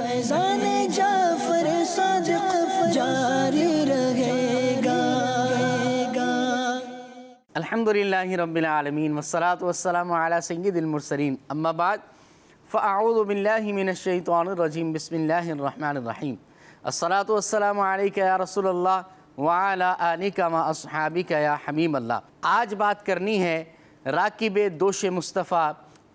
फैज़ान जाफर सादिक़ जारी रहेगा। अल्हम्दुलिल्लाहि रब्बिल आलमीन वस्सलातु वस्सलामु अला सय्यिदिल मुरसलीन अम्मा बाद फ़अऊज़ु बिल्लाहि मिनश शैतानिर रजीम बिस्मिल्लाहिर रहमानिर रहीम अस्सलातु वस्सलामु अलैका या रसूलल्लाह व अला आलिका व अस्हाबिका या हबीबल्लाह। आज बात करनी है राकिबे दोश मुस्तफ़ा,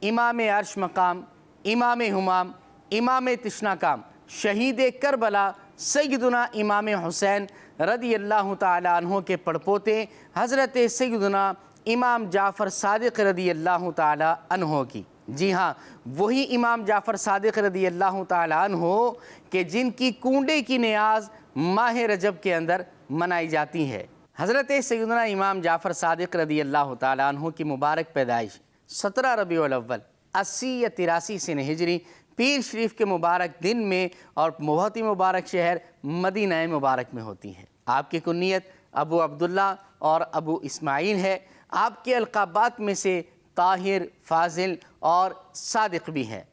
इमाम अर्श मकाम, इमाम हुमाम, इमाम तिश्ना काम, शहीद करबला सैयदुना इमाम हुसैन रदियल्लाहु ताला अन्हो के पड़पोते हज़रत सैयदुना इमाम जाफ़र सादिक़ रदियल्लाहु ताला अन्हो की। जी हाँ, वही इमाम जाफ़र सादिक़ रदियल्लाहु ताला अन्हो के जिनकी कूंडे की नियाज़ माह रजब के अंदर मनाई जाती है। हज़रत सैयदुना इमाम जाफ़र सादिक़ रदियल्लाहु ताला अन्हो की मुबारक पैदाइश 17 रबीउल अव्वल 80 या 83 सन हिजरी पीर शरीफ के मुबारक दिन में और बहुत ही मुबारक शहर मदीना मुबारक में होती है। आपकी कुन्नियत अबू अब्दुल्ला और अबू इस्माइल है। आपके अलक़ाबात में से ताहिर, फ़ाज़िल और सादिक़ भी है,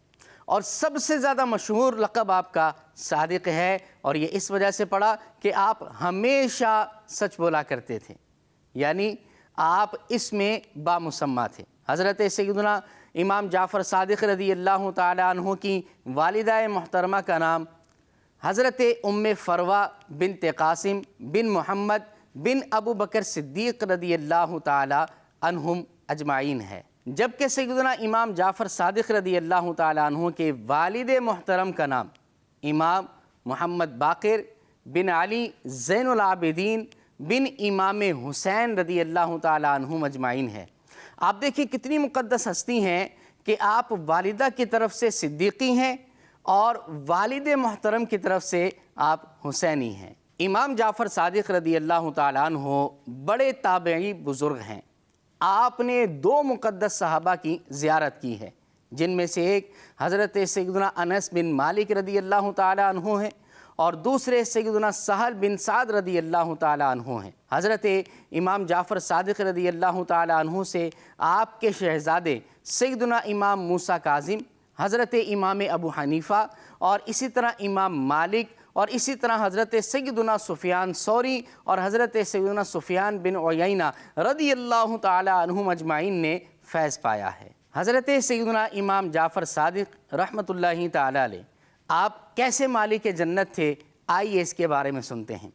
और सबसे ज़्यादा मशहूर लक़ब आपका सादिक़ है। और ये इस वजह से पड़ा कि आप हमेशा सच बोला करते थे, यानी आप इसमें बामुसम्मा थे। हज़रत सैयदुना इमाम जाफ़र सादिक़ रदियल्लाहु ताला अन्हो की वालिदा मोहतरमा का नाम हज़रत उम्मे फ़रवा बिन्त क़ासिम बिन मोहम्मद बिन अबू बकर सिद्दीक़ रदियल्लाहु ताला अन्हुम अजमाइन है, जबकि सैयदुना इमाम जाफ़र सादिक़ रदियल्लाहु ताला अन्हो के वालिद मोहतरम का नाम इमाम मोहम्मद बाक़िर बिन अली ज़ैनुल आबिदीन बिन इमाम हुसैन रदियल्लाहु ताला अन्हुम अजमाइन है। आप देखिए कितनी मुक़द्दस हस्ती हैं कि आप वालिदा की तरफ से सिद्दीक़ी हैं और वालिद मोहतरम की तरफ से आप हुसैनी हैं। इमाम जाफ़र सादिक़ रदियल्लाहु ताला अन्हो बड़े ताबई बुज़ुर्ग हैं। आपने 2 मुक़द्दस सहाबा की ज़ियारत की है, जिनमें से एक हज़रत सैयदुना अनस बिन मालिक रदियल्लाहु ताला अन्हो हैं और दूसरे सैयदुना सहल बिन साद रदियल्लाहु ताला अन्हो हैं। हज़रत इमाम जाफ़र सादिक़ रदियल्लाहु ताला अन्हो से आपके शहज़ादे सैयदुना इमाम मूसा काज़िम, हज़रत इमाम अबू हनीफ़ा और इसी तरह इमाम मालिक और इसी तरह हज़रत सैयदुना सुफ़ियान सौरी और हज़रत सैयदुना सुफ़ियान बिन उयैना रदियल्लाहु ताला अन्हुम अजमाइन ने फैज़ पाया है। हज़रत सैयदुना इमाम जाफ़र सादिक़ रहमतुल्लाहि ताला अलैह आप कैसे मालिक जन्नत थे, आइए इसके बारे में सुनते हैं।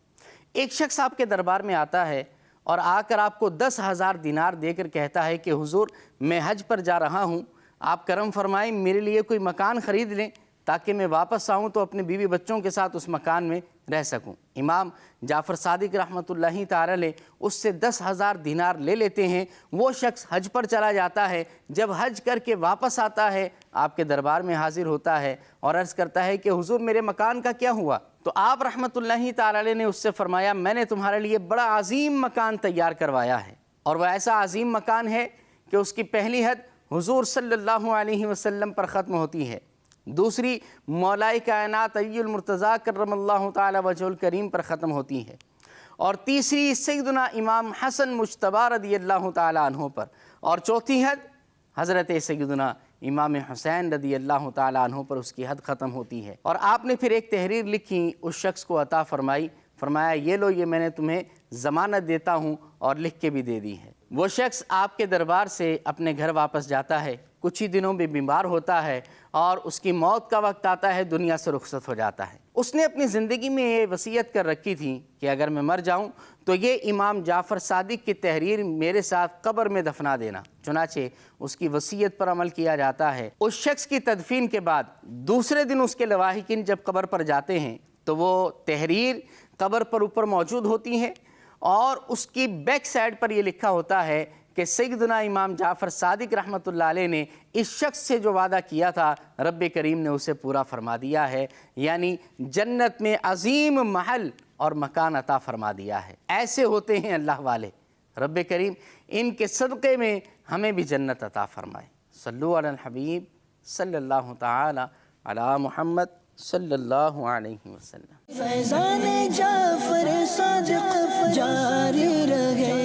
एक शख्स आपके दरबार में आता है और आकर आपको 10,000 दिनार देकर कहता है कि हुज़ूर मैं हज पर जा रहा हूँ, आप करम फरमाएं मेरे लिए कोई मकान ख़रीद लें ताकि मैं वापस आऊँ तो अपने बीवी बच्चों के साथ उस मकान में रह सकूँ। इमाम जाफ़र सादिक़ रहमतुल्लाहि ताला अलैह उससे 10,000 दिनार ले लेते हैं। वो शख्स हज पर चला जाता है। जब हज करके वापस आता है आपके दरबार में हाजिर होता है और अर्ज़ करता है कि हुज़ूर मेरे मकान का क्या हुआ? तो आप रहमतुल्लाहि ताला अलैह ने उससे फ़रमाया मैंने तुम्हारे लिए बड़ा अज़ीम मकान तैयार करवाया है, और वह ऐसा अज़ीम मकान है कि उसकी पहली हद हुज़ूर सल्लल्लाहु अलैहि वसल्लम पर ख़त्म होती है, दूसरी मौलाए कायनात अय्युल मुर्तज़ा करमल्लाहु ताला वजहुल करीम पर ख़त्म होती है, और तीसरी सैयदुना इमाम हसन मुज्तबा रदियल्लाहु ताला अन्हो पर, और चौथी हद हज़रत सैयदुना इमाम हुसैन रदियल्लाहु ताला अन्हो पर उसकी हद ख़त्म होती है। और आपने फिर एक तहरीर लिखी, उस शख्स को अता फरमाई, फरमाया ये लो ये मैंने तुम्हें ज़मानत देता हूँ, और लिख के भी दे दी है। वो शख्स आपके दरबार से अपने घर वापस जाता है, कुछ ही दिनों में बीमार होता है और उसकी मौत का वक्त आता है, दुनिया से रुखसत हो जाता है। उसने अपनी ज़िंदगी में ये वसीयत कर रखी थी कि अगर मैं मर जाऊं तो ये इमाम जाफ़र सादिक़ की तहरीर मेरे साथ कब्र में दफना देना। चुनाचे उसकी वसीयत पर अमल किया जाता है। उस शख्स की तदफीन के बाद दूसरे दिन उसके लवाहिकीन जब कब्र पर जाते हैं तो वो तहरीर कब्र पर ऊपर मौजूद होती है, और उसकी बैक साइड पर ये लिखा होता है कि सैयदुना इमाम जाफ़र सादिक़ रहमतुल्लाह अलैह ने इस शख्स से जो वादा किया था रब्बे करीम ने उसे पूरा फरमा दिया है, यानी जन्नत में अज़ीम महल और मकान अता फरमा दिया है। ऐसे होते हैं अल्लाह वाले। रब्बे करीम इनके सदक़े में हमें भी जन्नत अता फरमाए। सल्लु अलल हबीब सल्लल्लाहु ताला अला मुहम्मद सल्लल्लाहु अलैहि वसल्लम। फैज़ान जाफ़र सादिक़ जारी रहे।